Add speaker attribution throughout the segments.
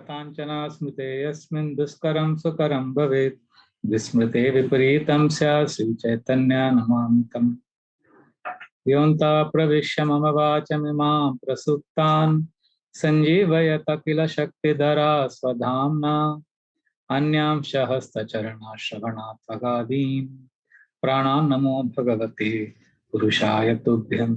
Speaker 1: कथांचना स्मृते यस्मिन् दुष्करं सुकरं भवेत् विस्मृते विपरीतं स्यात् श्री चैतन्य नमामि तम् योऽन्ता प्रविश्य मम वाचमिमां प्रसुप्तान् सञ्जीवयत किल शक्तिधरा स्वधाम्ना अन्यांश हस्तचरणश्रवणात् त्वगादीन् प्राणान् नमो भगवते पुरुषाय तुभ्यम्.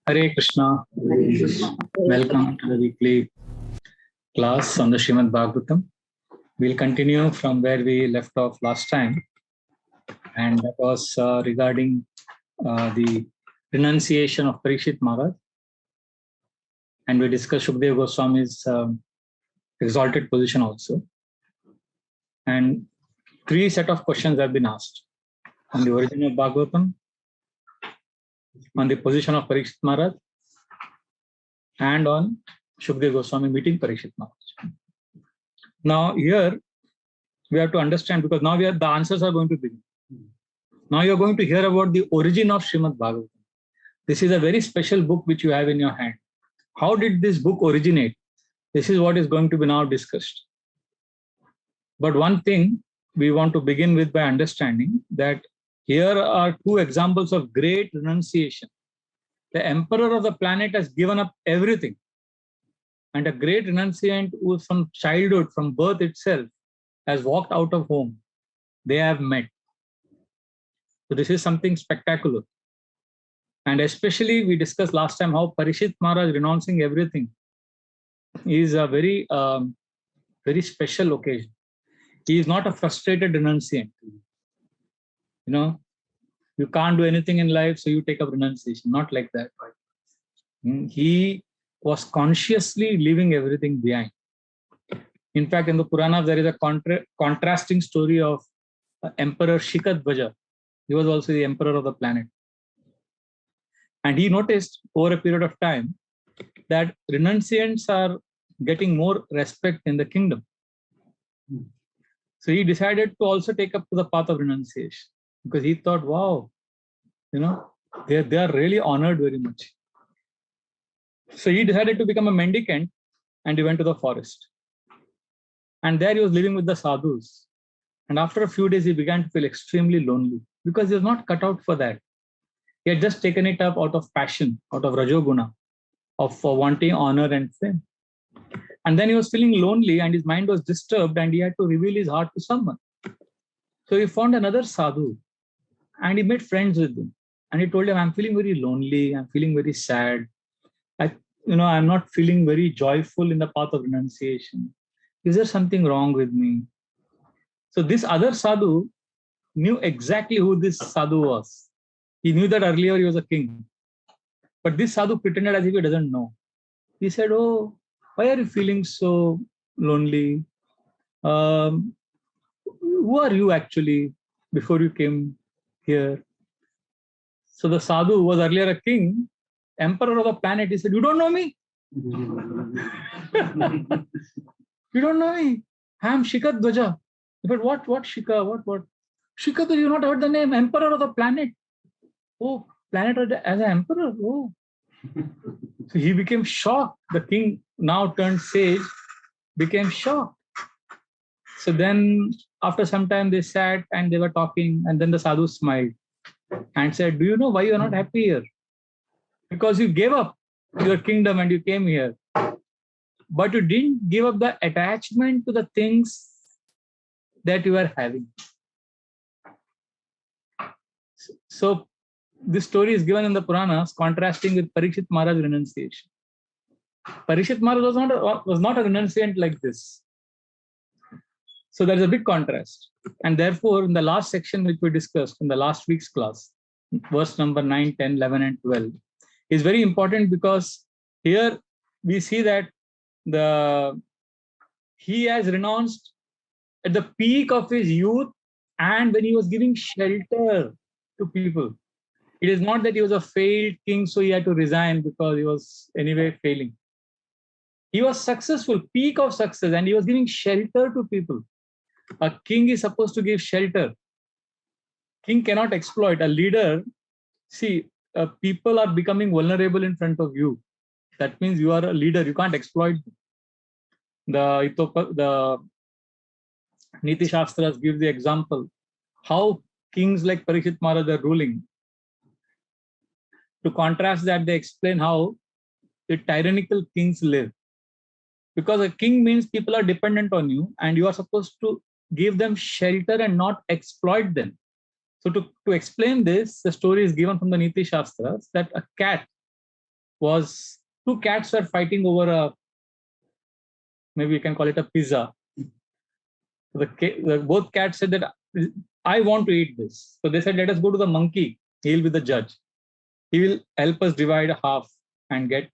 Speaker 1: Hare Krishna. Welcome to the weekly class on the Srimad Bhagavatam. We'll continue from where we left off last time, and that was regarding the renunciation of Parikshit Maharaj. And we discussed Shukdev Goswami's exalted position also. And three set of questions have been asked on the origin of Bhagavatam, on the position of Parikshit Maharaj, and on Shukdev Goswami meeting Parikshit Maharaj. Now here we have to understand, because now the answers are going to begin. Now you are going to hear about the origin of Srimad Bhagavatam. This is a very special book which you have in your hand. How did this book originate? This is what is going to be now discussed. But one thing we want to begin with by understanding that here are two examples of great renunciation. The emperor of the planet has given up everything. And a great renunciant who from childhood, from birth itself, has walked out of home. They have met. So this is something spectacular. And especially we discussed last time how Parikshit Maharaj renouncing everything is a very, very special occasion. He is not a frustrated renunciant. You know, you can't do anything in life, so you take up renunciation. Not like that. He was consciously leaving everything behind. In fact, in the Puranas, there is a contrasting story of Emperor Shikadvaja. He was also the emperor of the planet. And he noticed over a period of time that renunciants are getting more respect in the kingdom. So he decided to also take up to the path of renunciation, because he thought, wow, you know, they are really honored very much. So he decided to become a mendicant, and he went to the forest. And there he was living with the sadhus. And after a few days, he began to feel extremely lonely, because he was not cut out for that. He had just taken it up out of passion, out of rajoguna, of wanting honor and fame. And then he was feeling lonely, and his mind was disturbed, and he had to reveal his heart to someone. So he found another sadhu, and he made friends with him. And he told him, I'm feeling very lonely, I'm feeling very sad. I'm not feeling very joyful in the path of renunciation. Is there something wrong with me? So this other sadhu knew exactly who this sadhu was. He knew that earlier he was a king. But this sadhu pretended as if he doesn't know. He said, oh, why are you feeling so lonely? Who are you actually before you came here? So the sadhu was earlier a king, emperor of the planet. He said, you don't know me? You don't know me? I am Shikadvaja. He said, what Shika? What? Shikadvaja, you not heard the name? Emperor of the planet. Oh, planet as an emperor? Oh. So he became shocked. The king, now turned sage, became shocked. So then after some time they sat and they were talking, and then the sadhu smiled and said, do you know why you are not happy here? Because you gave up your kingdom and you came here. But you didn't give up the attachment to the things that you are having. So this story is given in the Puranas, contrasting with Parikshit Maharaj's renunciation. Parikshit Maharaj was not a renunciant like this. So there is a big contrast. And therefore, in the last section which we discussed in the last week's class, verse number 9, 10, 11, and 12, is very important, because here we see that he has renounced at the peak of his youth and when he was giving shelter to people. It is not that he was a failed king, so he had to resign because he was anyway failing. He was successful, peak of success, and he was giving shelter to people. A king is supposed to give shelter. King cannot exploit. A leader, see, people are becoming vulnerable in front of you, that means you are a leader. You can't exploit them. The Niti Shastras give the example how kings like Parikshit Maharaj are ruling. To contrast that, they explain how the tyrannical kings live. Because a king means people are dependent on you and you are supposed to give them shelter and not exploit them. So to explain this, the story is given from the Niti Shastras that two cats were fighting over maybe you can call it a pizza. Both cats said that I want to eat this. So they said, let us go to the monkey. He'll be the judge. He will help us divide half and get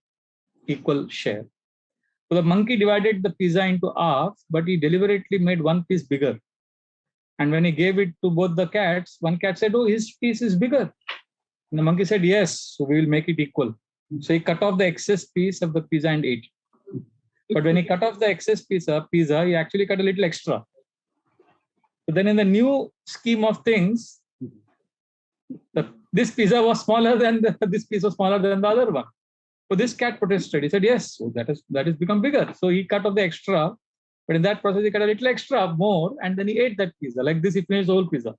Speaker 1: equal share. So the monkey divided the pizza into half, but he deliberately made one piece bigger. And when he gave it to both the cats, one cat said, oh, his piece is bigger. And the monkey said, yes, so we will make it equal. So he cut off the excess piece of the pizza and ate. But when he cut off the excess pizza, he actually cut a little extra. So then in the new scheme of things, this pizza was smaller than this piece was smaller than the other one. So this cat protested. He said, yes, so that has become bigger. So he cut off the extra, but in that process, he cut a little extra more, and then he ate that pizza. Like this, he finished the whole pizza.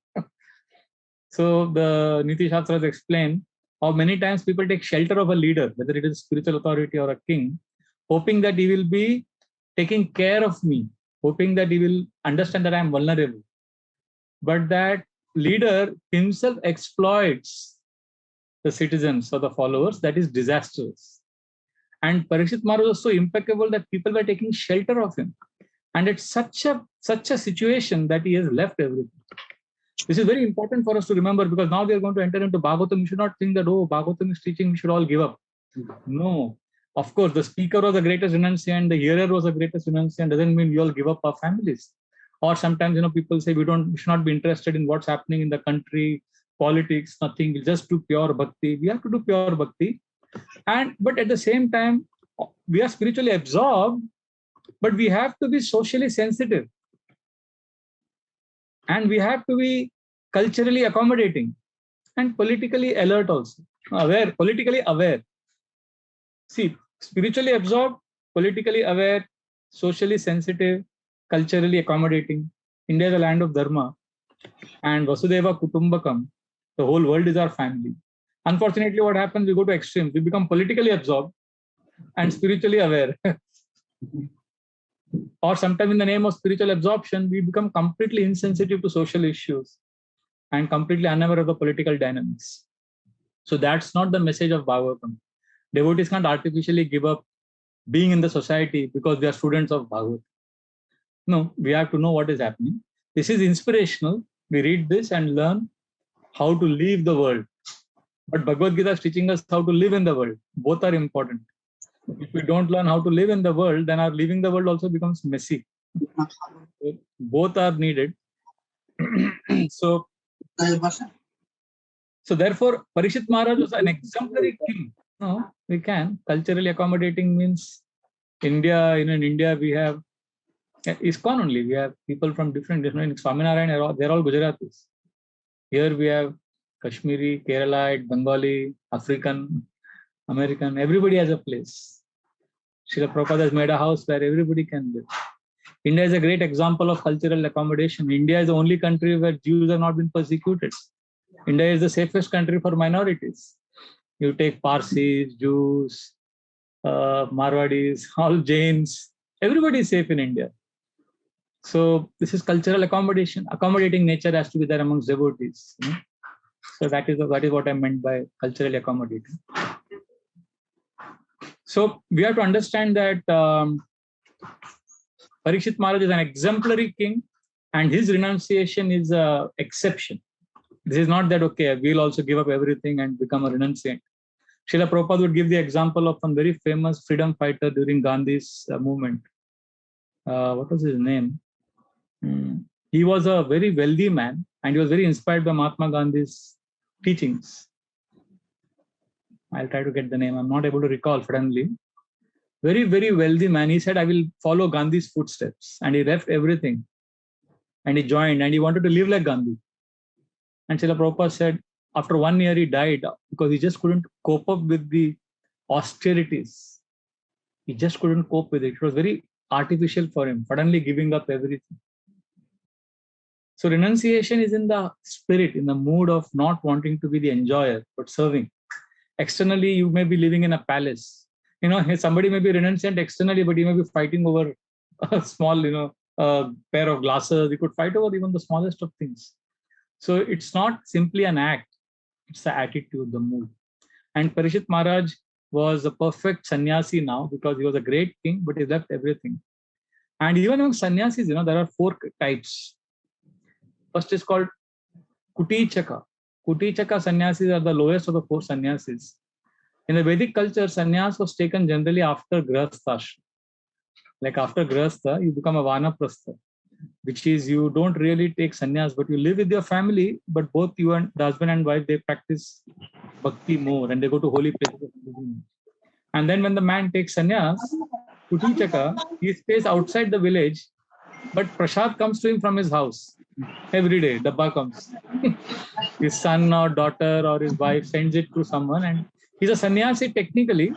Speaker 1: So the Niti Shastras explain how many times people take shelter of a leader, whether it is spiritual authority or a king, hoping that he will be taking care of me, hoping that he will understand that I am vulnerable. But that leader himself exploits the citizens or the followers. That is disastrous. And Parikshit Maharaj was so impeccable that people were taking shelter of him. And it's such a situation that he has left everything. This is very important for us to remember, because now we are going to enter into Bhagavatam. You should not think that, oh, Bhagavatam is teaching, we should all give up. No. Of course, the speaker was the greatest renunciant, the hearer was the greatest renunciant. Doesn't mean we all give up our families. Or sometimes, people say we should not be interested in what's happening in the country, politics, nothing. We just do pure bhakti. We have to do pure bhakti. But at the same time, we are spiritually absorbed, but we have to be socially sensitive. And we have to be culturally accommodating and politically alert also. Politically aware. See, spiritually absorbed, politically aware, socially sensitive, culturally accommodating. India is a land of dharma. And Vasudeva Kutumbakam, the whole world is our family. Unfortunately, what happens, we go to extremes. We become politically absorbed and spiritually aware. Or sometimes in the name of spiritual absorption, we become completely insensitive to social issues and completely unaware of the political dynamics. So that's not the message of Bhagavatam. Devotees can't artificially give up being in the society because we are students of Bhagavatam. No, we have to know what is happening. This is inspirational. We read this and learn how to leave the world. But Bhagavad Gita is teaching us how to live in the world. Both are important. If we don't learn how to live in the world, then our living the world also becomes messy. Both are needed. So therefore, Parikshit Maharaj was an exemplary king. No, we can. Culturally accommodating means India. In India, we have ISKCON only. We have people from different Swaminarayan, they're all Gujaratis. Here we have Kashmiri, Keralite, Bengali, African, American. Everybody has a place. Srila Prabhupada has made a house where everybody can live. India is a great example of cultural accommodation. India is the only country where Jews have not been persecuted. India is the safest country for minorities. You take Parsis, Jews, Marwadis, all Jains. Everybody is safe in India. So this is cultural accommodation. Accommodating nature has to be there amongst devotees. So that is what I meant by culturally accommodating. So we have to understand that Parikshit Maharaj is an exemplary king, and his renunciation is an exception. This is not that, okay, we'll also give up everything and become a renunciant. Srila Prabhupada would give the example of one very famous freedom fighter during Gandhi's movement. What was his name? He was a very wealthy man, and he was very inspired by Mahatma Gandhi's teachings. I'll try to get the name. I'm not able to recall suddenly. Very, very wealthy man. He said, I will follow Gandhi's footsteps. And he left everything. And he joined, and he wanted to live like Gandhi. And Srila Prabhupada said, After 1 year, he died because he just couldn't cope up with the austerities. He just couldn't cope with it. It was very artificial for him, suddenly giving up everything. So renunciation is in the spirit, in the mood of not wanting to be the enjoyer, but serving. Externally, you may be living in a palace. Somebody may be renunciant externally, but he may be fighting over a small, pair of glasses. He could fight over even the smallest of things. So it's not simply an act, it's the attitude, the mood. And Parishit Maharaj was a perfect sannyasi now because he was a great king, but he left everything. And even among sannyasis, there are 4 types. First is called Kutichaka. Kutichaka sannyasis are the lowest of the 4 sannyasis. In the Vedic culture, sannyas was taken generally after Grihastha. Like after Grihastha, you become a Vanaprastha, which is you don't really take sannyas, but you live with your family, but both you and the husband and wife, they practice bhakti more and they go to holy places. And then when the man takes sannyas, Kutichaka, he stays outside the village, but prasad comes to him from his house. Every day, dabba comes. His son or daughter or his wife sends it to someone, and he's a sannyasi technically,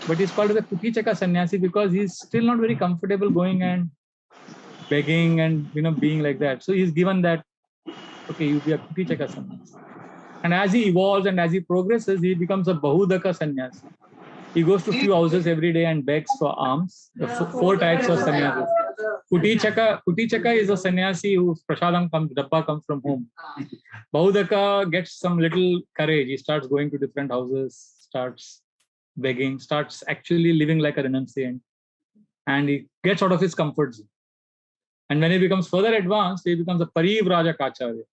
Speaker 1: but he's called as a Kutichaka sannyasi because he's still not very comfortable going and begging and being like that. So he's given that, okay, you be a Kutichaka sannyasi. And as he evolves and as he progresses, he becomes a Bahudaka sannyasi. He goes to few houses every day and begs for alms. The 4 types of sannyasis. Kutichaka is a sannyasi whose prasadam comes, dabba comes from home. Bahudaka gets some little courage. He starts going to different houses, starts begging, starts actually living like a renunciant. And he gets out of his comfort zone. And when he becomes further advanced, he becomes a Parivraja Kacharya,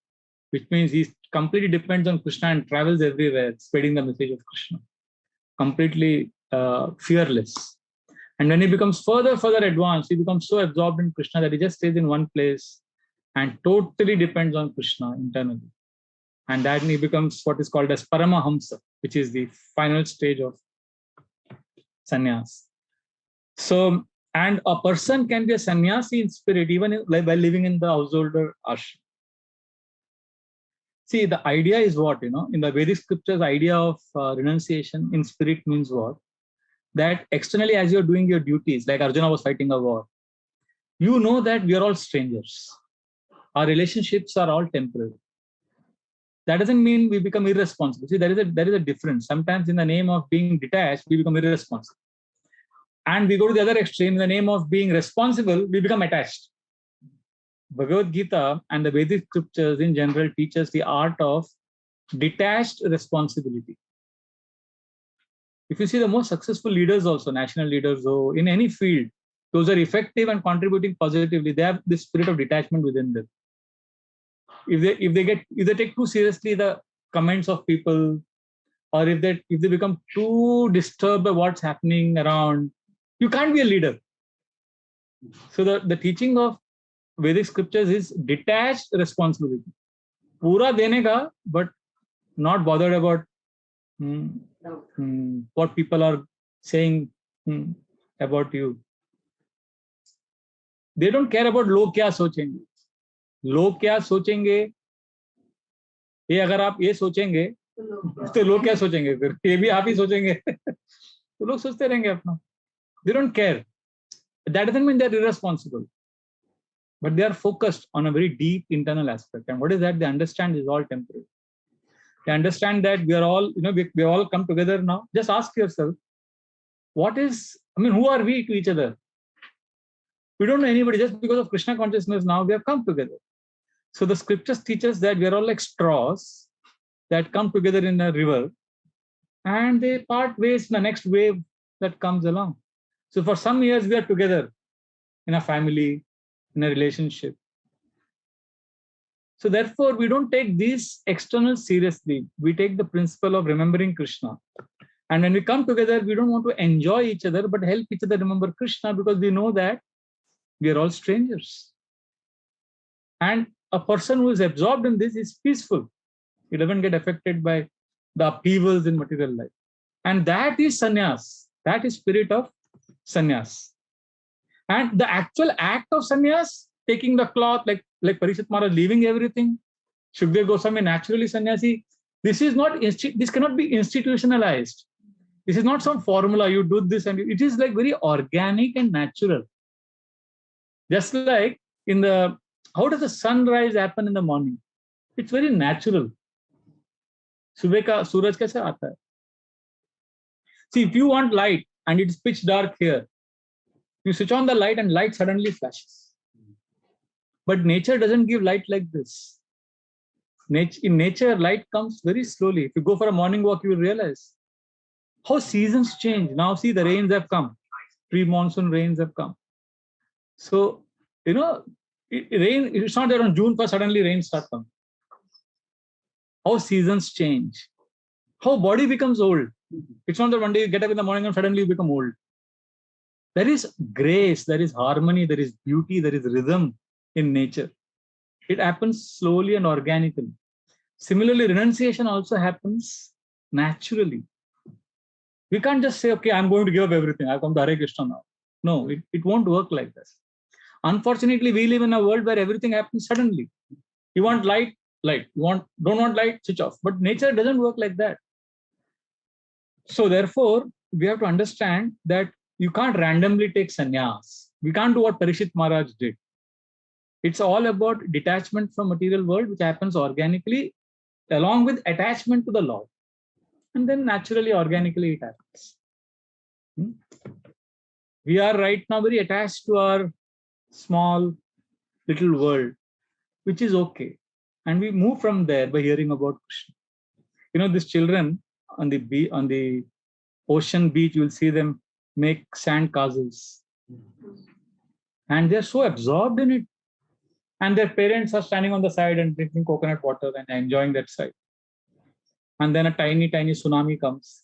Speaker 1: which means he completely depends on Krishna and travels everywhere, spreading the message of Krishna. Completely fearless. And when he becomes further advanced, he becomes so absorbed in Krishna that he just stays in one place and totally depends on Krishna internally. And then he becomes what is called as Paramahamsa, which is the final stage of sannyas. So, and a person can be a sannyasi in spirit even by living in the householder ashram. See, the idea is what, in the Vedic scriptures, the idea of renunciation in spirit means what? That externally, as you're doing your duties, like Arjuna was fighting a war, you know that we are all strangers. Our relationships are all temporary. That doesn't mean we become irresponsible. See, there is a difference. Sometimes in the name of being detached, we become irresponsible. And we go to the other extreme, in the name of being responsible, we become attached. Bhagavad Gita and the Vedic scriptures in general teach us the art of detached responsibility. If you see the most successful leaders also, national leaders or in any field, those are effective and contributing positively. They have this spirit of detachment within them. If they take too seriously the comments of people, or if they become too disturbed by what's happening around, you can't be a leader. So the teaching of Vedic scriptures is detached responsibility. Pura dene ka, but not bothered about what people are saying about you. They don't care about log kya sochenge. Log kya sochenge, ये अगर आप ये सोचेंगे तो लोग क्या सोचेंगे, फिर ये भी आप ही सोचेंगे तो लोग सोचते रहेंगे अपना. They don't care. That doesn't mean they're irresponsible, but they are focused on a very deep internal aspect. And what is that? They understand is all temporary. They understand that we are all, we all come together now. Just ask yourself, who are we to each other? We don't know anybody. Just because of Krishna consciousness now we have come together. So the scriptures teach us that we are all like straws that come together in a river and they part ways in the next wave that comes along. So for some years we are together in a family, in a relationship. So therefore we don't take these externals seriously. We take the principle of remembering Krishna. And when we come together, we don't want to enjoy each other, but help each other remember Krishna, because we know that we are all strangers. And a person who is absorbed in this is peaceful. He doesn't get affected by the upheavals in material life. And that is sannyas. That is spirit of sannyas. And the actual act of sannyas, taking the cloth, like Parishit Maharaj leaving everything, Shukdev Goswami naturally sannyasi, This is not, this cannot be institutionalized. This is not some formula, you do this and it is like very organic and natural. Just like in the, how does the sunrise happen in the morning? It's very natural. सुबह का सूरज कैसे आता है? See, if you want light and it's pitch dark here, you switch on the light and light suddenly flashes. But nature doesn't give light like this. In nature, light comes very slowly. If you go for a morning walk, you will realize how seasons change. Now see, the rains have come. Pre-monsoon rains have come. So, you know, rain, it's not that on June 1st, suddenly rain starts coming. How seasons change. How body becomes old. It's not that one day you get up in the morning and suddenly you become old. There is grace, there is harmony, there is beauty, there is rhythm in nature. It happens slowly and organically. Similarly, renunciation also happens naturally. We can't just say, okay, I'm going to give up everything. I've come to Hare Krishna now. No, it won't work like this. Unfortunately, we live in a world where everything happens suddenly. You want light, light. You don't want light, switch off. But nature doesn't work like that. So therefore, we have to understand that you can't randomly take sannyas. We can't do what Parishit Maharaj did. It's all about detachment from material world, which happens organically along with attachment to the Lord. And then naturally, organically it happens. We are right now very attached to our small little world, which is okay. And we move from there by hearing about Krishna. You know, these children on the ocean beach, you will see them make sand castles. And they're so absorbed in it. And their parents are standing on the side and drinking coconut water and enjoying that sight. And then a tiny, tiny tsunami comes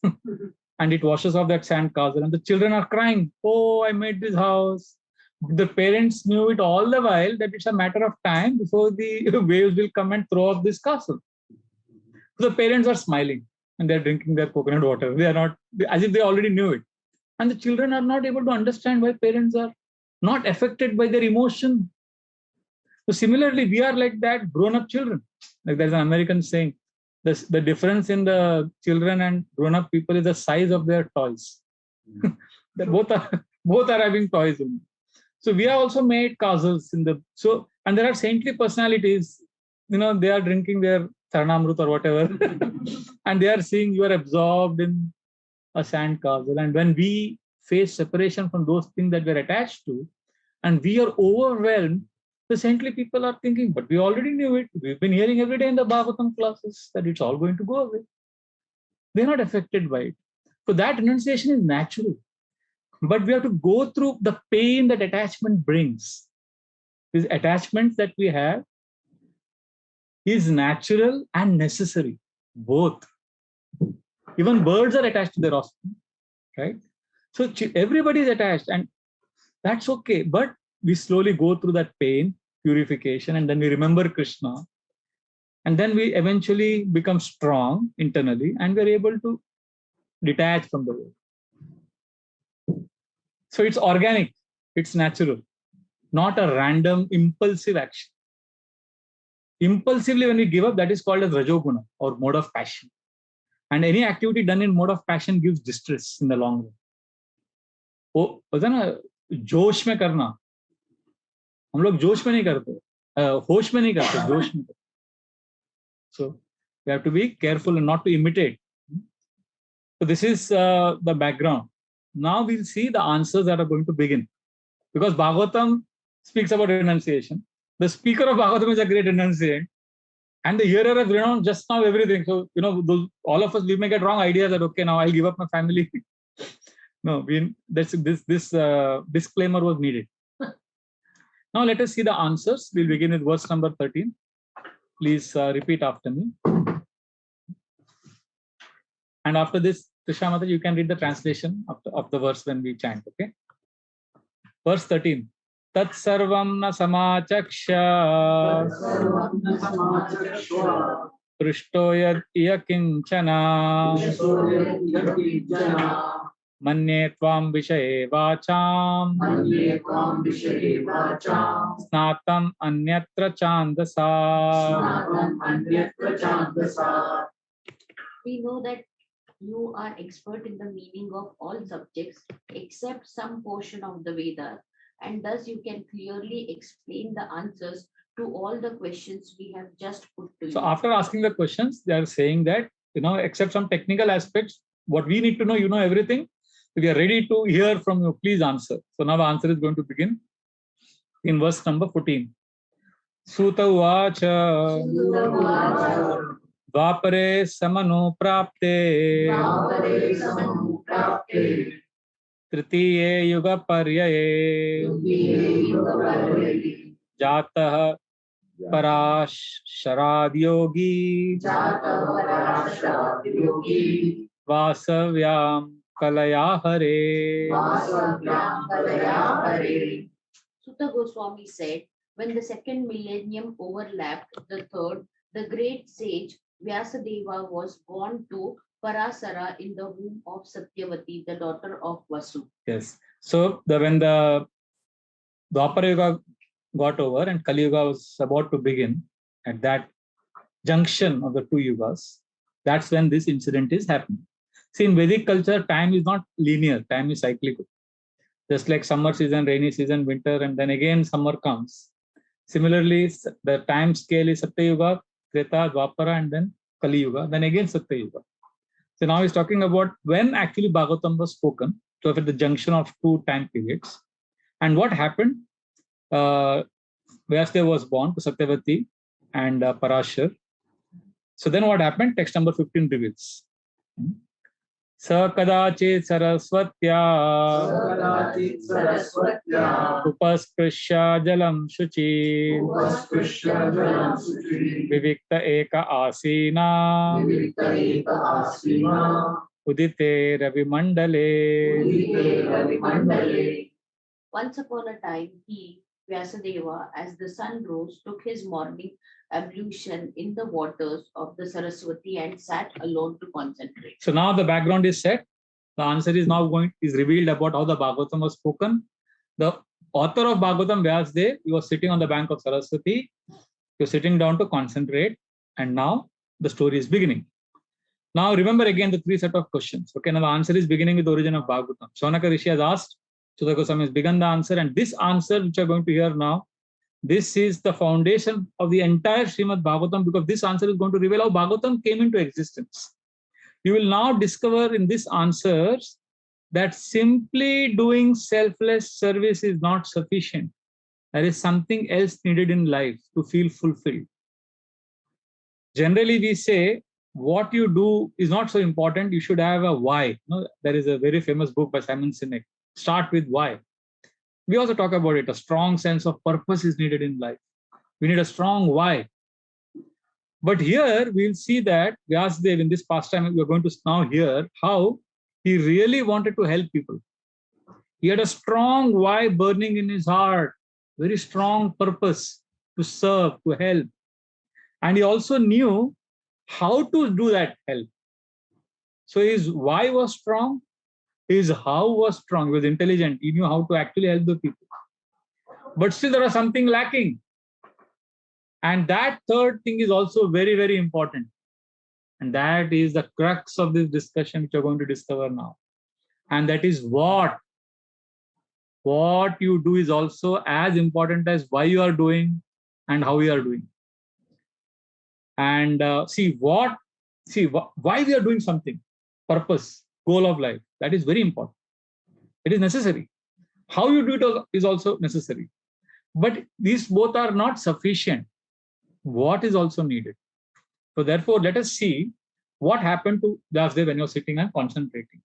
Speaker 1: and it washes off that sand castle. And the children are crying, oh, I made this house. The parents knew it all the while that it's a matter of time before the waves will come and throw off this castle. So the parents are smiling and they're drinking their coconut water. They are not, as if they already knew it. And the children are not able to understand why parents are not affected by their emotion. So similarly, we are like that grown-up children. Like there's an American saying, the difference in the children and grown-up people is the size of their toys. both are having toys. So we are also made castles in the, so, and there are saintly personalities, you know, they are drinking their Saranamrut or whatever, and they are seeing you are absorbed in a sand castle. And when we face separation from those things that we're attached to, and we are overwhelmed, the saintly people are thinking, but we already knew it. We've been hearing every day in the Bhagavatam classes that it's all going to go away. They're not affected by it. So that renunciation is natural. But we have to go through the pain that attachment brings. These attachments that we have is natural and necessary, both. Even birds are attached to their offspring, right? So everybody is attached, and that's okay. But we slowly go through that pain, purification, and then we remember Krishna. And then we eventually become strong internally, and we're able to detach from the world. So it's organic, it's natural, not a random, impulsive action. Impulsively, when we give up, that is called as Rajoguna or mode of passion. And any activity done in mode of passion gives distress in the long run. वो होता है ना, जोश में करना, हम लोग जोश में नहीं करते, होश में नहीं करते, जोश में करते. So we have to be careful and not to imitate. So this is the background. Now we'll see the answers that are going to begin. Because Bhagavatam speaks about renunciation. The speaker of Bhagavatam is a great renunciant. And the hearer has renounced just now everything. So, you know, all of us, we may get wrong ideas that, okay, now I'll give up my family. No, this disclaimer was needed. Now let us see the answers. We'll begin with verse number 13. Please repeat after me. And after this, Krishna Mata, you can read the translation of the verse when we chant, okay? Verse 13. Tat sarvam na samachaksha prishto yad yakinchana manye tvam vishaye vacham snatam anyatra chandasa.
Speaker 2: We know that you are expert in the meaning of all subjects except some portion of the Vedas, and thus you can clearly explain the answers to all the questions we have just put to
Speaker 1: So
Speaker 2: you.
Speaker 1: after asking the questions, they are saying that, except some technical aspects, what we need to know, you know everything. We are ready to hear from you. Please answer. So now the answer is going to begin in verse number 14. Suta uvacha Dvapare samano prapte Tritiye yuga paryaye Jatah Parasharad yogi Vasavyam kalaya hare.
Speaker 2: Sutta Goswami said, when the second millennium overlapped the third, the great sage Vyasadeva was born to Parasara in the womb of Satyavati, the daughter of Vasu.
Speaker 1: Yes. So when the Dwapara Yuga got over and Kali Yuga was about to begin, at that junction of the two yugas, that's when this incident is happening. See, in Vedic culture, time is not linear, time is cyclical. Just like summer season, rainy season, winter, and then again summer comes. Similarly, the time scale is Satya Yuga, Treta, Dwapara, and then Kali Yuga, then again Satya Yuga. So now he's talking about when actually Bhagavatam was spoken, so at the junction of two time periods. And what happened? Vyasdeva was born to Satyavati and Parashar. So then what happened? Text number 15 reveals. Sa kadachit saraswatya upasprisya jalam shuchi vivikta eka asina udite ravi mandale.
Speaker 2: Once upon a time, he, Vyasadeva, as the sun rose, took his morning ablution in the waters of the Saraswati and sat alone to concentrate.
Speaker 1: So now the background is set. The answer is now revealed about how the Bhagavatam was spoken. The author of Bhagavatam, Vyasdev, he was sitting on the bank of Saraswati. He was sitting down to concentrate, and now the story is beginning. Now remember again the three set of questions. Okay, now the answer is beginning with the origin of Bhagavatam. Shaunaka Rishi has asked, Sutta Goswami has begun the answer, and this answer which you are going to hear now, this is the foundation of the entire Srimad Bhagavatam, because this answer is going to reveal how Bhagavatam came into existence. You will now discover in this answers that simply doing selfless service is not sufficient. There is something else needed in life to feel fulfilled. Generally, we say what you do is not so important. You should have a why. There is a very famous book by Simon Sinek. Start with why. We also talk about it. A strong sense of purpose is needed in life. We need a strong why. But here we'll see that Vyasdev, in this pastime, we are going to now hear how he really wanted to help people. He had a strong why burning in his heart, very strong purpose to serve, to help. And he also knew how to do that help. So his why was strong, his how was strong. He was intelligent. He knew how to actually help the people. But still there was something lacking. And that third thing is also very, very important. And that is the crux of this discussion, which you're going to discover now. And that is what you do is also as important as why you are doing and how you are doing. And why we are doing something, purpose, goal of life, that is very important. It is necessary. How you do it is also necessary. But these both are not sufficient. What is also needed? So therefore, let us see what happened to Vyasdev when he was sitting and concentrating.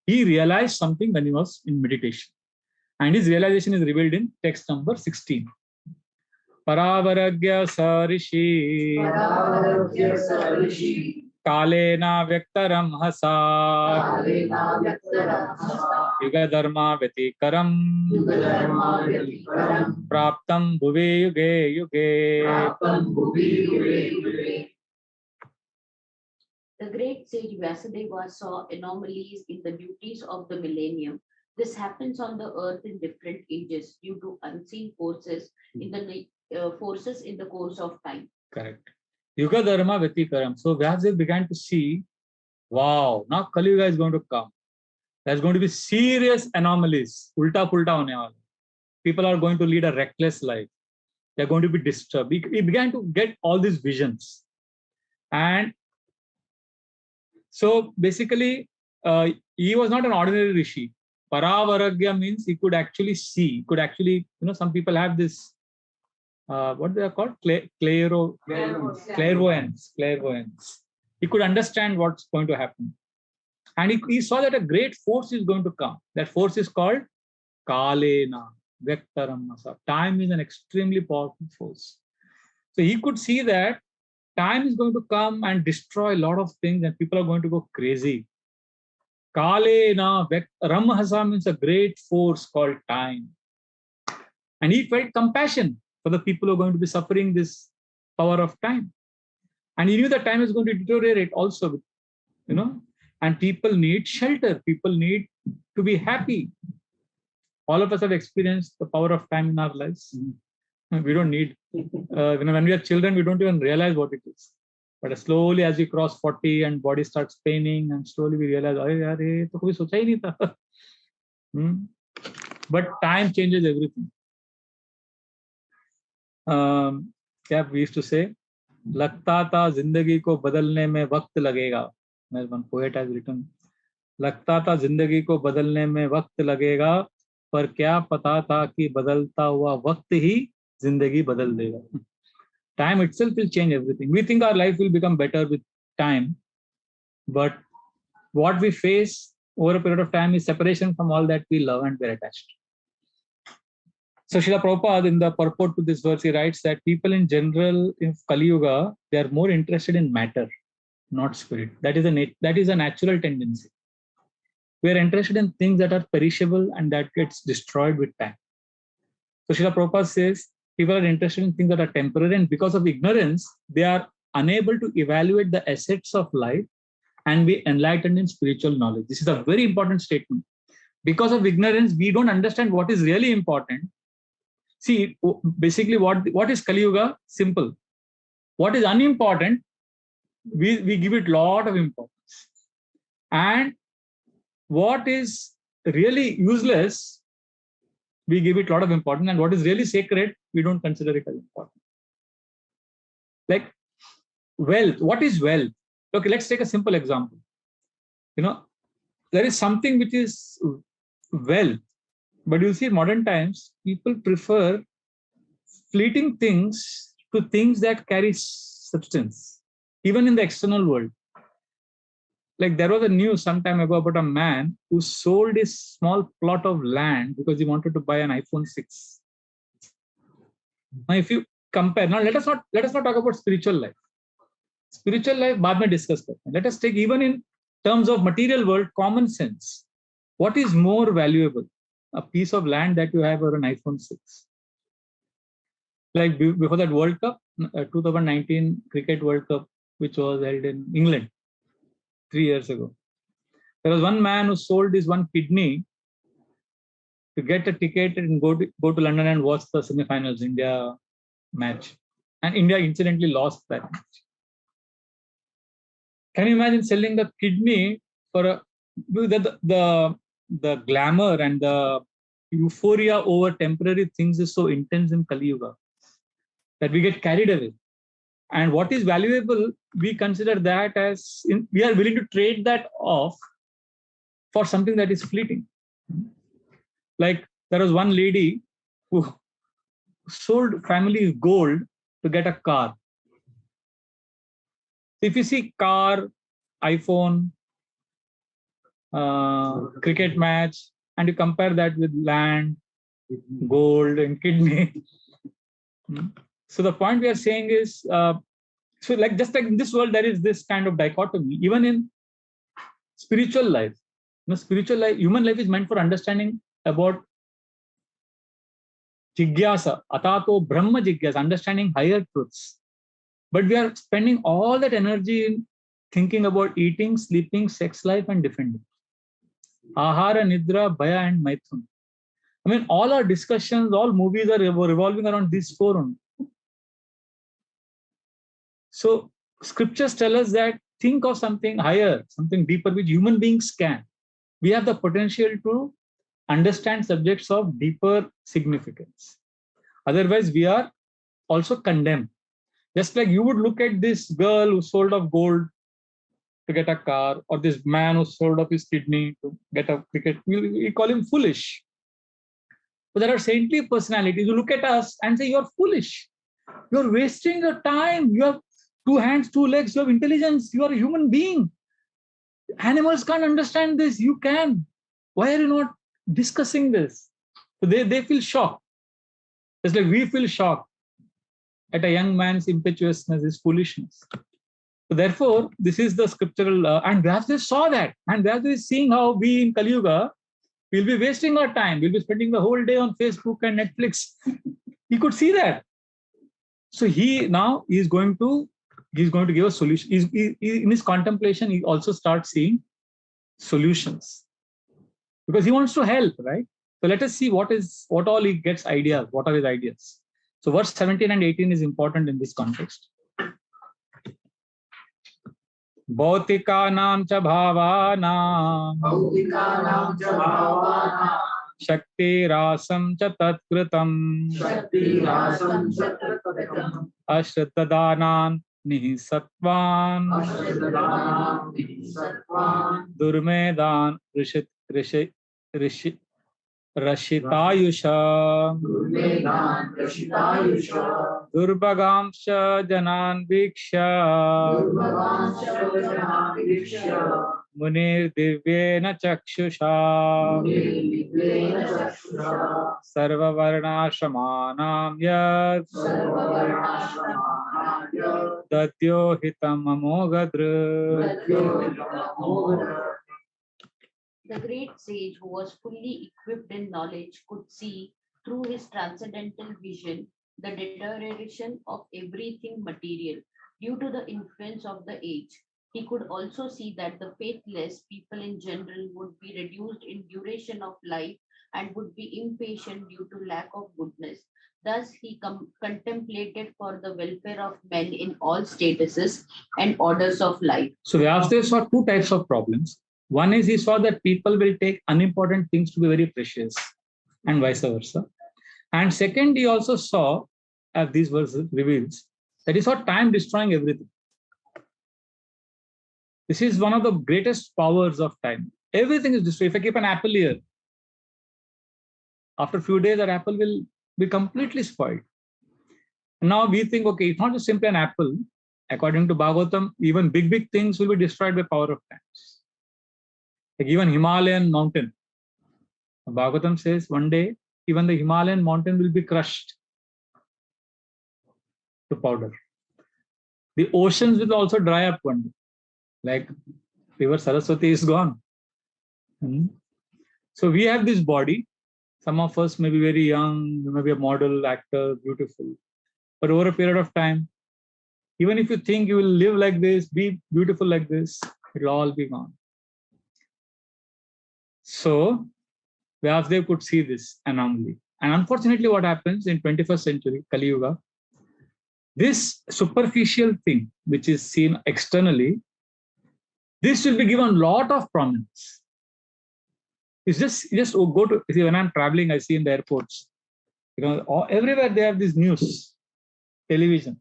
Speaker 1: He realized something when he was in meditation. And his realization is revealed in text number 16. Paravaragya Sarishi Kalena Vyaktaram Hasa Yuga Dharma Vyatikaram Praptam Bhuvi Yuge.
Speaker 2: The great sage Vyasadeva saw anomalies in the duties of the millennium. This happens on the earth in different ages due to unseen forces in the course of time.
Speaker 1: Correct. Yuga Dharma Vyatikaram. So Vyasadeva began to see wow, now Kali Yuga is going to come. There's going to be serious anomalies. Ulta pulta hone wala. People are going to lead a reckless life. They're going to be disturbed. He began to get all these visions. And so basically, he was not an ordinary rishi. Paravaragya means he could actually see, he could actually, some people have this, what they are called? Clairvoyance. He could understand what's going to happen. And he saw that a great force is going to come. That force is called Kalena, Vektaramasa. Time is an extremely powerful force. So he could see that time is going to come and destroy a lot of things and people are going to go crazy. Kalena, Ramahasa means a great force called time. And he felt compassion for the people who are going to be suffering this power of time. And he knew that time is going to deteriorate also, and people need shelter. People need to be happy. All of us have experienced the power of time in our lives. We don't need, when we are children, we don't even realize what it is. But slowly, as we cross 40 and body starts paining, and slowly we realize, to kabhi socha hi nahi tha. But time changes everything. We used to say, लगता था जिंदगी को बदलने में वक्त लगेगा. One poet has written, लगता था जिंदगी को बदलने में वक्त लगेगा, पर क्या पता था कि बदलता हुआ वक्त ही जिंदगी बदल देगा. Time itself will change everything. We think our life will become better with time, but what we face over a period of time is separation from all that we love and we're attached. So Srila Prabhupada, in the purport to this verse, he writes that people in general in Kali Yuga, they are more interested in matter, not spirit. That is a natural tendency. We are interested in things that are perishable and that gets destroyed with time. So Srila Prabhupada says people are interested in things that are temporary, and because of ignorance, they are unable to evaluate the assets of life and be enlightened in spiritual knowledge. This is a very important statement. Because of ignorance, we don't understand what is really important. See, basically, what is Kali Yuga? Simple. What is unimportant, we give it a lot of importance. And what is really useless, we give it a lot of importance. And what is really sacred, we don't consider it as important. Like wealth. What is wealth? Okay, let's take a simple example. There is something which is wealth. But you see, modern times, people prefer fleeting things to things that carry substance, even in the external world. Like there was a news some time ago about a man who sold his small plot of land because he wanted to buy an iPhone 6. Now, if you compare, now let us not talk about spiritual life. Spiritual life, baad mein discuss karte hain. Let us take, even in terms of material world, common sense. What is more valuable? A piece of land that you have or an iPhone 6? Like before that World Cup, 2019 Cricket World Cup, which was held in England 3 years ago. There was one man who sold his one kidney to get a ticket and go to London and watch the semi-finals India match. And India incidentally lost that match. Can you imagine selling the kidney for the glamour and the euphoria over temporary things is so intense in Kali Yuga that we get carried away. And what is valuable, we consider that as, we are willing to trade that off for something that is fleeting. Like there was one lady who sold family's gold to get a car. If you see car, iPhone, cricket match, and you compare that with land, gold, and kidney. So the point we are saying is, so like just like in this world, there is this kind of dichotomy. Even in spiritual life, spiritual life, human life is meant for understanding about jigyasa, atato brahma jigyasa, understanding higher truths. But we are spending all that energy in thinking about eating, sleeping, sex life, and defending. Ahara, Nidra, Bhaya, and Maithun. I mean, all our discussions, all movies are revolving around these four only. So scriptures tell us that think of something higher, something deeper, which human beings can. We have the potential to understand subjects of deeper significance. Otherwise, we are also condemned. Just like you would look at this girl who sold off gold to get a car, or this man who sold off his kidney to get a ticket, we call him foolish. But there are saintly personalities who look at us and say, you're foolish. You're wasting your time. You have 2 hands, 2 legs. You have intelligence. You are a human being. Animals can't understand this. You can. Why are you not discussing this? So they feel shocked. Just like we feel shocked at a young man's impetuousness, his foolishness. So therefore, this is the scriptural, and Vyasa saw that. And Vyasa is seeing how we in Kali Yuga, we'll be wasting our time. We'll be spending the whole day on Facebook and Netflix. He could see that. So he is going to give a solution. In his contemplation, he also starts seeing solutions because he wants to help, right? So let us see what all he gets ideas. What are his ideas? So verse 17 and 18 is important in this context. Bhautikānām ca bhāvānām Shakti rasam cha tatkritam Ashraddadanan nihisatvan Durmedan Rashitayusha Durbhagamsha Janan Viksha Munir Divyena Chakshusha Sarva Varnashamanam Yad Datyo Hitam Amogadru.
Speaker 2: The great sage, who was fully equipped in knowledge, could see through his transcendental vision the deterioration of everything material due to the influence of the age. He could also see that the faithless people in general would be reduced in duration of life and would be impatient due to lack of goodness. Thus, he contemplated for the welfare of men in all statuses and orders of life.
Speaker 1: So Vyasdev saw 2 types of problems. One is he saw that people will take unimportant things to be very precious and vice versa. And second, he also saw, as these verses reveals, that he saw time destroying everything. This is one of the greatest powers of time. Everything is destroyed. If I keep an apple here, after a few days, that apple will be completely spoiled. And now we think, okay, it's not just simply an apple. According to Bhagavatam, even big things will be destroyed by power of time. Like even Himalayan mountain. Bhagavatam says one day, even the Himalayan mountain will be crushed to powder. The oceans will also dry up one day. Like river Saraswati is gone. So we have this body. Some of us may be very young, you may be a model, actor, beautiful. But over a period of time, even if you think you will live like this, be beautiful like this, it will all be gone. So Vyasdev could see this anomaly. And unfortunately, what happens in 21st century, Kali Yuga, this superficial thing, which is seen externally, this will be given a lot of prominence. It's just go to, see, when I'm traveling, I see in the airports, everywhere they have this news, television,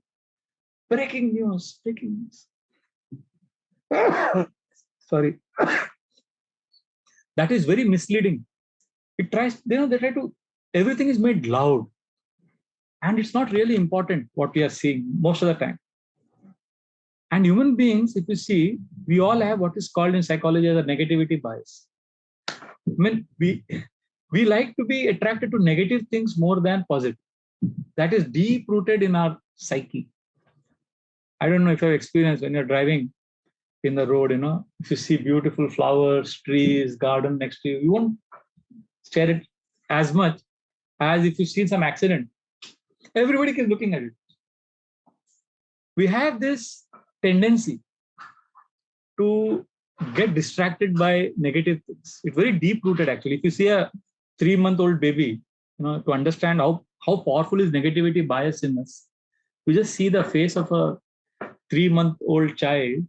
Speaker 1: breaking news. Sorry. That is very misleading. It tries, they try to, everything is made loud. And it's not really important what we are seeing most of the time. And human beings, if you see, we all have what is called in psychology as a negativity bias. I mean, we like to be attracted to negative things more than positive. That is deep rooted in our psyche. I don't know if you have experienced when you're driving in the road, if you see beautiful flowers, trees, garden next to you, you won't stare at it as much as if you see some accident. Everybody is looking at it. We have this tendency to get distracted by negative things. It's very deep-rooted, actually. If you see a 3-month-old baby, to understand how powerful is negativity bias in us, you just see the face of a 3-month-old child,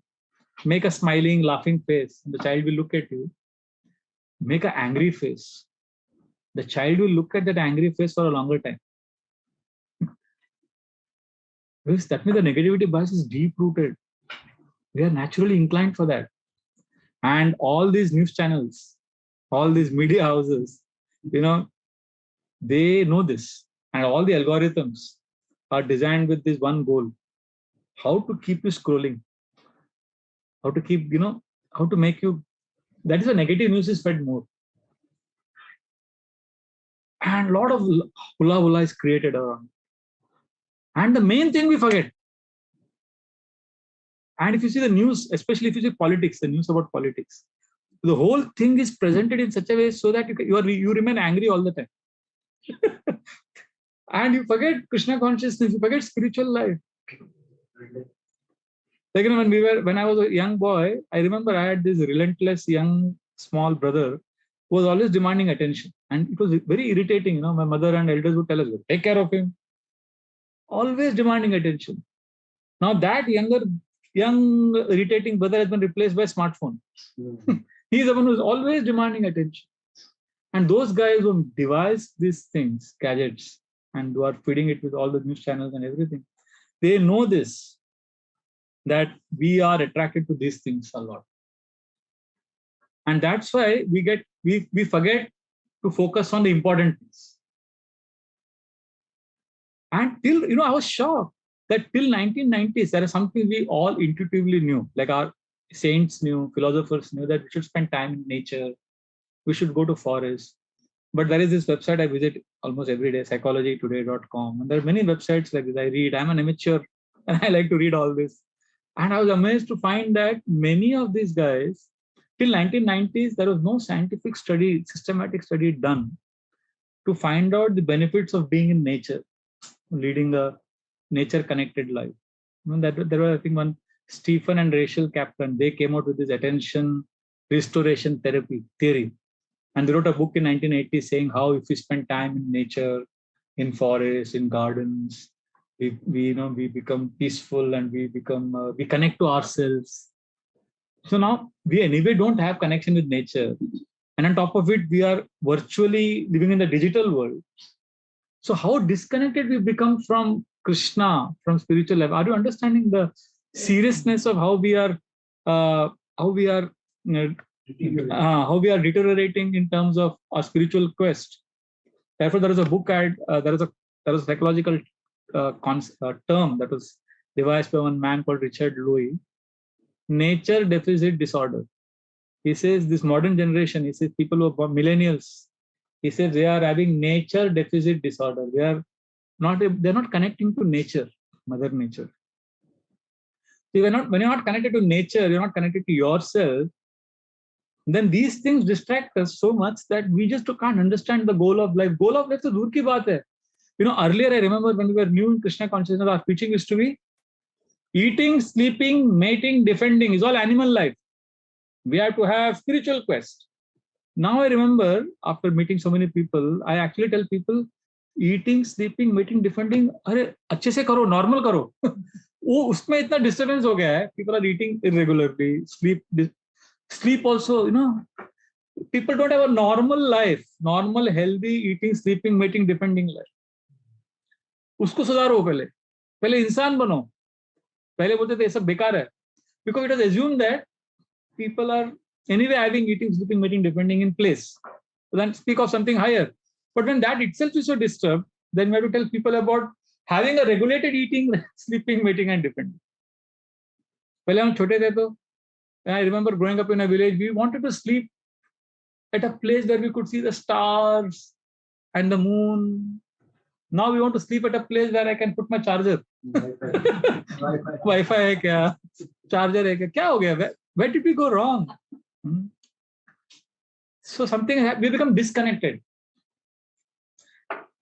Speaker 1: Make a smiling, laughing face. The child will look at you. Make an angry face. The child will look at that angry face for a longer time. Because that means the negativity bias is deep rooted. We are naturally inclined for that. And all these news channels, all these media houses, they know this. And all the algorithms are designed with this one goal: how to keep you scrolling, how to keep, how to make you. That is why negative news is fed more. And a lot of hula is created around. And the main thing we forget. And if you see the news, especially if you see politics, the news about politics, the whole thing is presented in such a way so that you remain angry all the time. And you forget Krishna consciousness, you forget spiritual life. Like, when I was a young boy, I remember I had this relentless young small brother who was always demanding attention. And it was very irritating. My mother and elders would tell us, take care of him. Always demanding attention. Now that young irritating brother has been replaced by smartphone. He's the one who's always demanding attention. And those guys who devise these things, gadgets, and who are feeding it with all the news channels and everything, they know this, that we are attracted to these things a lot. And that's why we forget to focus on the important things. And till, I was shocked that till 1990s, there is something we all intuitively knew, like our saints knew, philosophers knew, that we should spend time in nature, we should go to forest. But there is this website I visit almost every day, psychologytoday.com. And there are many websites like this I read. I'm an amateur and I like to read all this. And I was amazed to find that many of these guys, till 1990s, there was no scientific study, systematic study done to find out the benefits of being in nature, leading a nature-connected life. There was, I think, one Stephen and Rachel Kaplan. They came out with this attention restoration therapy theory, and they wrote a book in 1980 saying how if we spend time in nature, in forests, in gardens, we become peaceful and we connect to ourselves. So now we anyway don't have connection with nature, and on top of it, we are virtually living in the digital world. So how disconnected we become from Krishna, from spiritual life? Are you understanding the seriousness of how we are deteriorating in terms of our spiritual quest? Therefore, there is a book there is a psychological term that was devised by one man called Richard Louis, nature deficit disorder. He says this modern generation, he says people who are millennials, he says they are having nature deficit disorder. They're not connecting to nature, Mother Nature. So when you're not connected to nature, you're not connected to yourself, then these things distract us so much that we just can't understand the goal of life. Goal of life is dur ki baat hai. Earlier I remember when we were new in Krishna consciousness, our preaching used to be eating, sleeping, mating, defending is all animal life. We have to have spiritual quest. Now I remember, after meeting so many people, I actually tell people, eating, sleeping, mating, defending, अरे अच्छे से करो, normal करो. वो उसमें इतना disturbance हो गया है. People are eating irregularly, sleep also, people don't have a normal life, normal, healthy, eating, sleeping, mating, defending life. उसको सुधारो पहले इंसान बनो. पहले बोलते थे ये सब बेकार है. Because it was assumed that people are anyway having eating, sleeping, mating, defending in place. So then speak of something higher. But when that itself is so disturbed, then we have to tell people about having a regulated eating, sleeping, mating, and defending. पहले हम छोटे थे तो, I remember growing up in a village, we wanted to sleep at a place where we could see the stars and the moon. Now we want to sleep at a place where I can put my charger. Wi-Fi है क्या? Charger है क्या? क्या हो गया? Where did we go wrong? So we become disconnected.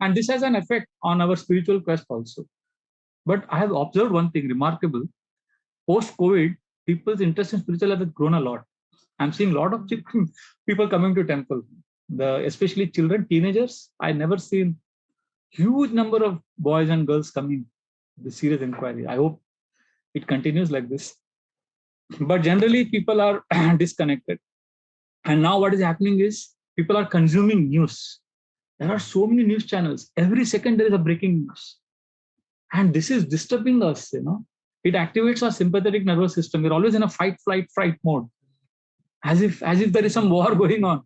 Speaker 1: And this has an effect on our spiritual quest also. But I have observed one thing remarkable. Post-COVID, people's interest in spiritual life has grown a lot. I'm seeing a lot of people coming to temple, especially children, teenagers. I never seen huge number of boys and girls coming. The serious inquiry. I hope it continues like this. But generally, people are disconnected. And now what is happening is people are consuming news. There are so many news channels. Every second there is a breaking news. And this is disturbing us, It activates our sympathetic nervous system. We're always in a fight, flight, fright mode, as if there is some war going on.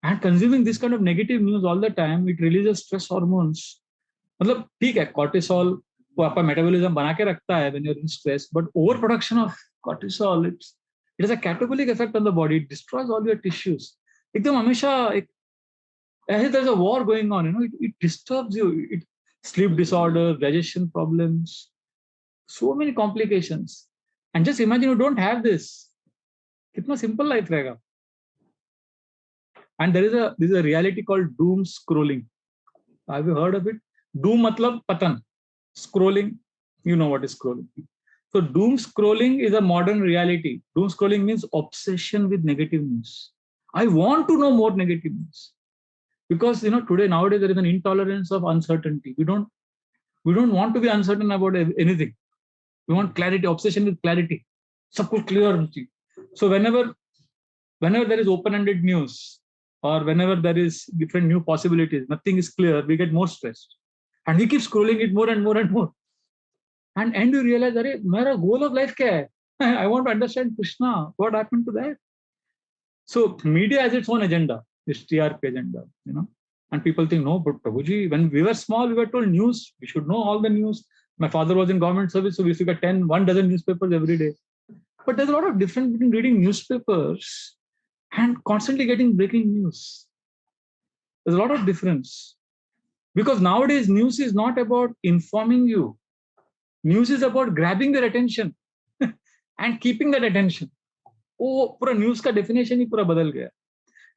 Speaker 1: And consuming this kind of negative news all the time, it releases stress hormones. मतलब ठीक है, cortisol वो आपका metabolism बना के रखता है when you're in stress, but overproduction of cortisol, it has a catabolic effect on the body. It destroys all your tissues. एकदम हमेशा एक as if there's a war going on, it disturbs you. It sleep disorder, digestion problems, so many complications. And just imagine you don't have this. कितना simple life रहेगा. And this is a reality called doom scrolling. Have you heard of it? Doom matlab patan. Scrolling, you know what is scrolling. So doom scrolling is a modern reality. Doom scrolling means obsession with negative news. I want to know more negative news. Because nowadays there is an intolerance of uncertainty. We don't want to be uncertain about anything. We want clarity, obsession with clarity. Sab kuch clear. So whenever there is open-ended news, or whenever there is different new possibilities, nothing is clear, we get more stressed. And we keep scrolling it more and more and more. And you realize, that my goal of life kya hai? I want to understand Krishna. What happened to that? So media has its own agenda, this TRP agenda, And people think, no, but Prabhuji, when we were small, we were told news. We should know all the news. My father was in government service, so we used to get 1 dozen newspapers every day. But there's a lot of difference between reading newspapers and constantly getting breaking news. There's a lot of difference. Because nowadays, news is not about informing you. News is about grabbing their attention and keeping that attention. Oh, pura news ka definition hi pura badal gaya.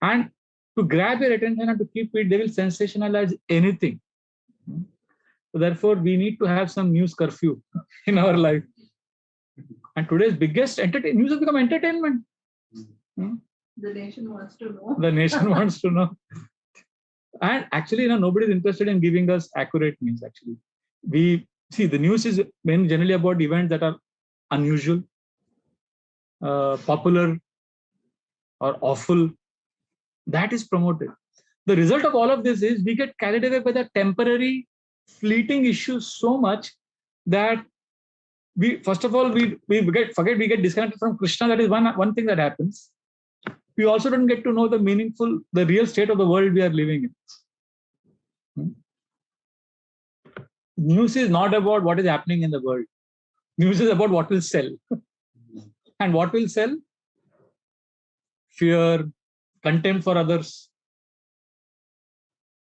Speaker 1: And to grab your attention and to keep it, they will sensationalize anything. So therefore, we need to have some news curfew in our life. And today's biggest news has become entertainment.
Speaker 2: The nation wants to know.
Speaker 1: The nation wants to know. And actually, nobody is interested in giving us accurate news. Actually, we see the news is generally about events that are unusual, popular, or awful. That is promoted. The result of all of this is we get carried away by the temporary, fleeting issues so much that we get disconnected from Krishna. That is one thing that happens. We also don't get to know the real state of the world we are living in. News is not about what is happening in the world. News is about what will sell. And what will sell? Fear, contempt for others.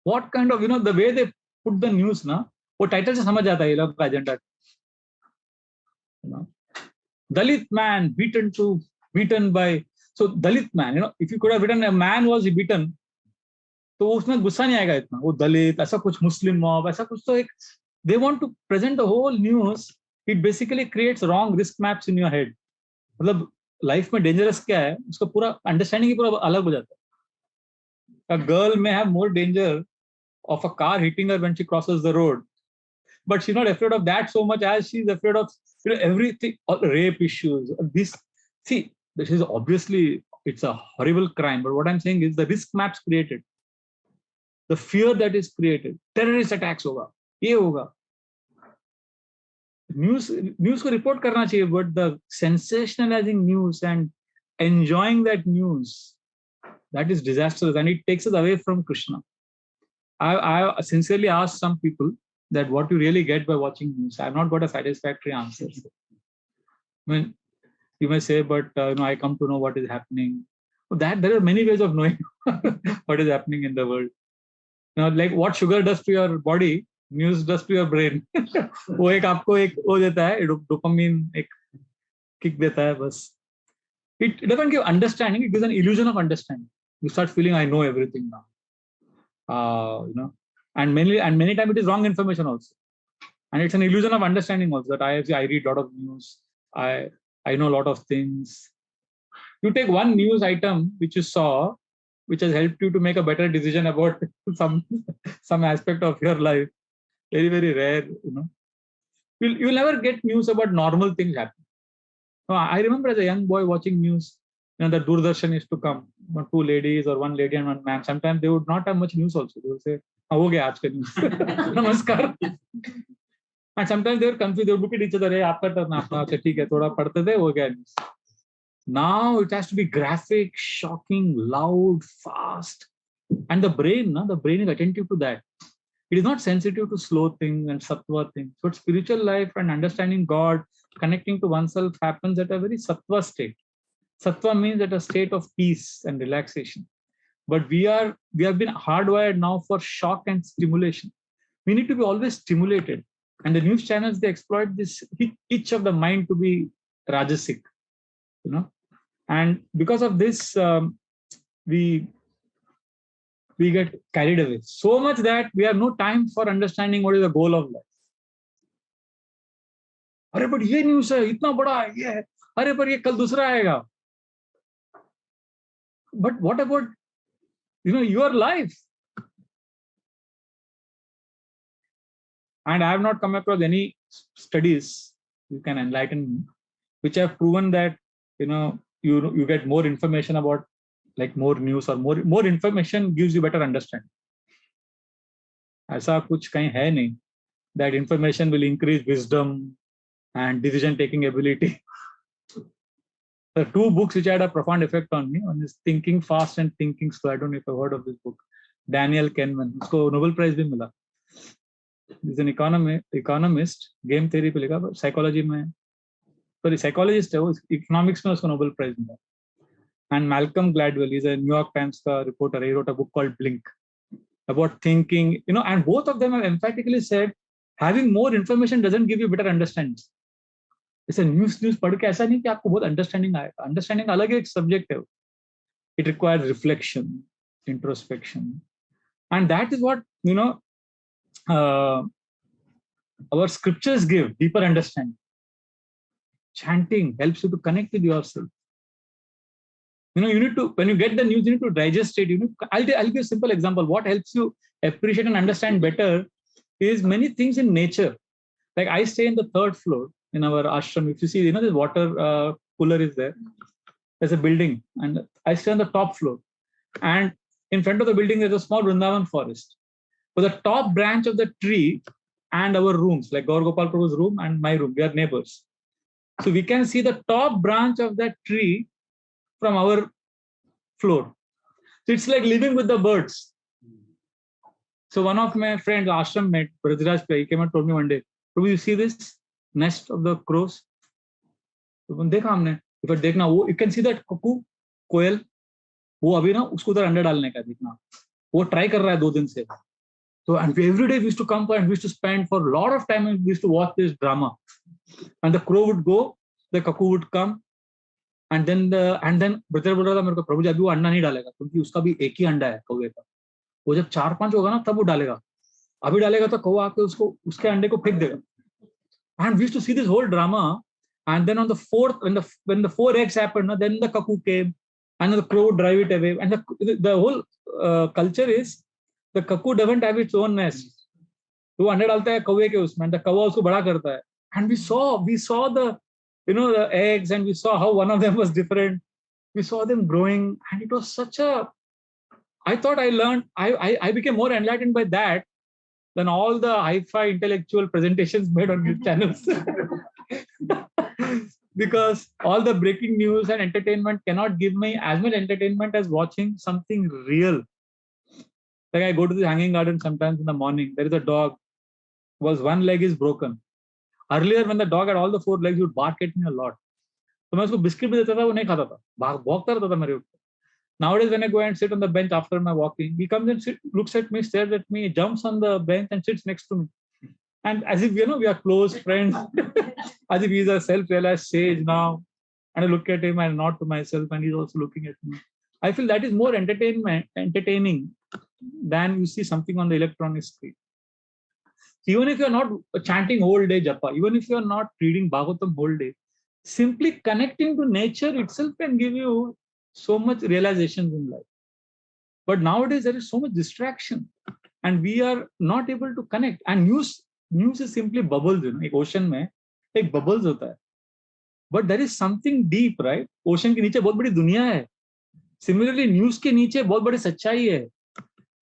Speaker 1: What kind of, the way they put the news, वो title से समझ आता है ये लोग का agenda. Dalit man beaten by. So Dalit man, if you could have written a man was beaten, तो उसमें गुस्सा नहीं आएगा इतना. वो दलित, ऐसा कुछ Muslim mob, ऐसा कुछ तो एक. They want to present the whole news. It basically creates wrong risk maps in your head. मतलब life में dangerous क्या है? उसका पूरा understanding ही पूरा अलग हो जाता है. A girl may have more danger of a car hitting her when she crosses the road, but she's not afraid of that so much as she's afraid of everything, all rape issues. This is obviously it's a horrible crime, but what I'm saying is the risk maps created, the fear that is created, terrorist attacks होगा, ये होगा. News को report करना चाहिए, but the sensationalizing news and enjoying that news, that is disastrous, and it takes us away from Krishna. I sincerely asked some people that what you really get by watching news. I have not got a satisfactory answer. I mean, you may say, but I come to know what is happening. That there are many ways of knowing what is happening in the world. Like what sugar does to your body, news does to your brain. वो एक आपको एक वो देता है, dopamine एक kick देता है बस. It doesn't give understanding. It gives an illusion of understanding. You start feeling I know everything now. And many times it is wrong information also, and it's an illusion of understanding also, that I read a lot of news, I know a lot of things. You take one news item which you saw, which has helped you to make a better decision about some aspect of your life. Very, very rare. You'll never get news about normal things happening. I remember as a young boy watching news, the Doordarshan used to come, two ladies or one lady and one man. Sometimes they would not have much news also. They would say, "हो गया आज का news." Namaskar. And sometimes they were confused. They would look at each other. Hey, आपका turn, आपका अच्छा ठीक है. थोड़ा पढ़ते थे, हो गया news. Now it has to be graphic, shocking, loud, fast, and the brain is attentive to that. It is not sensitive to slow things and sattva things. But spiritual life and understanding God, connecting to oneself happens at a very sattva state. Sattva means at a state of peace and relaxation. But we have been hardwired now for shock and stimulation. We need to be always stimulated. And the news channels, they exploit this itch of the mind to be rajasic, And because of this, we get carried away so much that we have no time for understanding what is the goal of life. अरे but ये news है, इतना बड़ा है, ये है, अरे पर ये कल दूसरा आएगा. But what about your life? And I have not come across any studies, you can enlighten me, which have proven that you get more information about, like more news or more information gives you better understanding. ऐसा कुछ कहीं है नहीं that information will increase wisdom and decision taking ability. The two books which had a profound effect on me, one is Thinking Fast and Thinking Slow. I don't know if you've heard of this book. Daniel Kahneman, उसको Nobel Prize भी मिला. He's an economist, game theory पे लिखा, psychology में, sorry, psychologist है वो, economics में उसको Nobel Prize मिला. And Malcolm Gladwell, he's a New York Times reporter. He wrote a book called Blink about thinking, and both of them have emphatically said having more information doesn't give you better understanding. It's a news पढ़ के ऐसा नहीं कि आपको बहुत understanding आएगा. Understanding अलग एक subject है. It requires reflection, introspection, and that is what our scriptures give deeper understanding. Chanting helps you to connect with yourself. You need to, when you get the news, you need to digest it. I'll give a simple example. What helps you appreciate and understand better is many things in nature. Like I stay in the 3rd floor in our ashram. If you see, this water cooler is there. There's a building, and I stay on the top floor. And in front of the building, there's a small Vrindavan forest. So the top branch of the tree and our rooms, like Gaur Gopal Prabhu's room and my room, we are neighbors. So we can see the top branch of that tree from our floor. So it's like living with the birds. So one of my friends, ashram mate, Brajraj, he came and told me one day, "Prabhu, you see this nest of the crows?" देखा हमने. If देखना वो, you can see that cuckoo, कोयल, वो अभी ना उसको उधर अंडा डालने का देखना. वो try कर रहा है 2 दिन से. So and every day we used to come and we used to spend for a lot of time and we used to watch this drama. And the crow would go, the cuckoo would come, and then brother बोल रहा था मेरे को, प्रभु जी अभी वो अंडा नहीं डालेगा क्योंकि उसका भी एक ही अंडा है कौवे का. वो जब 4-5 होगा ना तब वो डालेगा. अभी डालेगा तो कौवा आके उसके अंडे को फेंक देगा. And we used to see this whole drama. And then on the 4th, when the 4 eggs happened, then the cuckoo came, and the crow would drive it away. And the whole culture is the cuckoo doesn't have its own nest. वो अंडे डालता है कौवे के उसमें, the कौवा उसको बड़ा करता है. And we saw the the eggs, and we saw how one of them was different. We saw them growing, and it was such a. I thought I became more enlightened by that than all the hi-fi intellectual presentations made on news channels. Because all the breaking news and entertainment cannot give me as much entertainment as watching something real. Like I go to the hanging garden sometimes in the morning. There is a dog whose one leg is broken. Earlier, when the dog had all the 4 legs, he would bark at me a lot. So I उसको biscuit भी देता था, वो नहीं खाता था, भौंकता रहता था मेरे ऊपर. Nowadays, when I go and sit on the bench after my walking, he comes and looks at me, stares at me, jumps on the bench and sits next to me. And as if, we are close friends, as if he's a self-realized sage now. And I look at him and nod to myself, and he's also looking at me. I feel that is more entertaining than you see something on the electronic screen. Even if you're not chanting whole day japa, even if you're not reading Bhagavatam whole day, simply connecting to nature itself can give you so much realizations in life. But nowadays there is so much distraction, and we are not able to connect. And news is simply bubbles. एक ocean में एक bubbles होता है. but there is something deep, right? Ocean के नीचे बहुत बड़ी दुनिया है. Similarly, news के नीचे बहुत बड़ी सच्चाई है.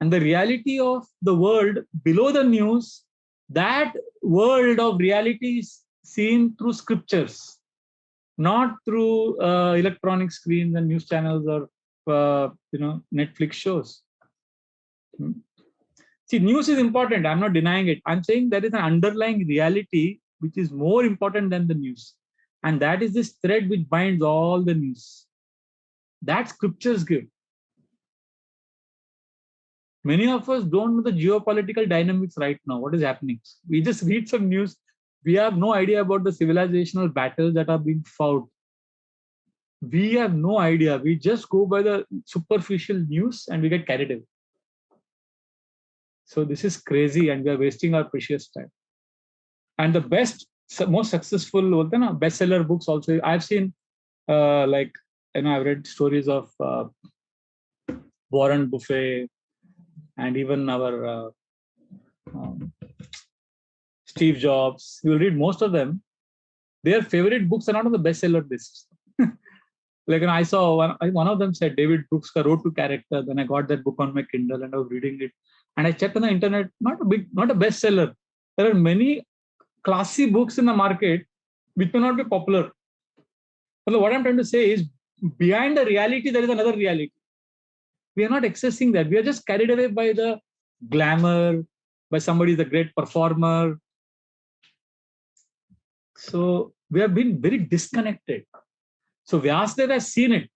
Speaker 1: And the reality of the world below the news, that world of reality is seen through scriptures, not through electronic screens and news channels or Netflix shows. See, news is important. I'm not denying it. I'm saying there is an underlying reality which is more important than the news. And that is this thread which binds all the news. That scriptures give. Many of us don't know the geopolitical dynamics right now. What is happening? We just read some news. We have no idea about the civilizational battles that are being fought. We have no idea. We just go by the superficial news and we get carried away. So this is crazy and we are wasting our precious time. And the best, most successful bestseller books also, I've seen I've read stories of Warren Buffett and even our Steve Jobs. You will read most of them. Their favorite books are not on the bestseller lists. Like I saw one of them said David Brooks' Road to Character. Then I got that book on my Kindle and I was reading it. And I checked on the internet, not a bestseller. There are many classy books in the market which may not be popular. So what I'm trying to say is, behind the reality, there is another reality. We are not accessing that. We are just carried away by the glamour, by somebody is a great performer. So we have been very disconnected. So Vyasadeva has seen it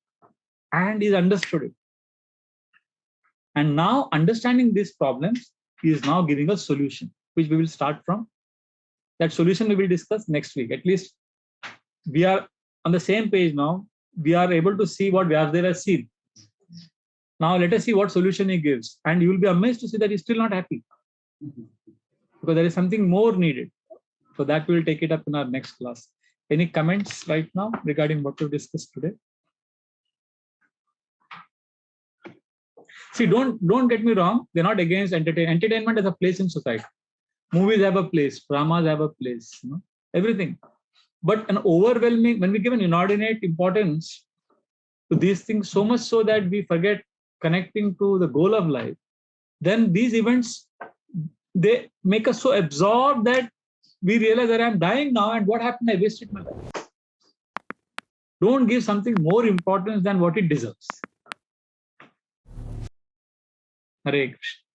Speaker 1: and is understood it. And now understanding these problems, he is now giving a solution, which we will start from. That solution we will discuss next week. At least we are on the same page now. We are able to see what Vyasadeva has seen. Now let us see what solution he gives. And you will be amazed to see that he's still not happy. Because there is something more needed. So that we will take it up in our next class. Any comments right now regarding what we've discussed today? See, don't get me wrong. They're not against entertainment. Entertainment has a place in society. Movies have a place. Dramas have a place. Everything. But an overwhelming, when we give an inordinate importance to these things, so much so that we forget connecting to the goal of life, then these events, they make us so absorbed that we realize that I'm dying now and what happened? I wasted my life. Don't give something more importance than what it deserves. Hare Krishna.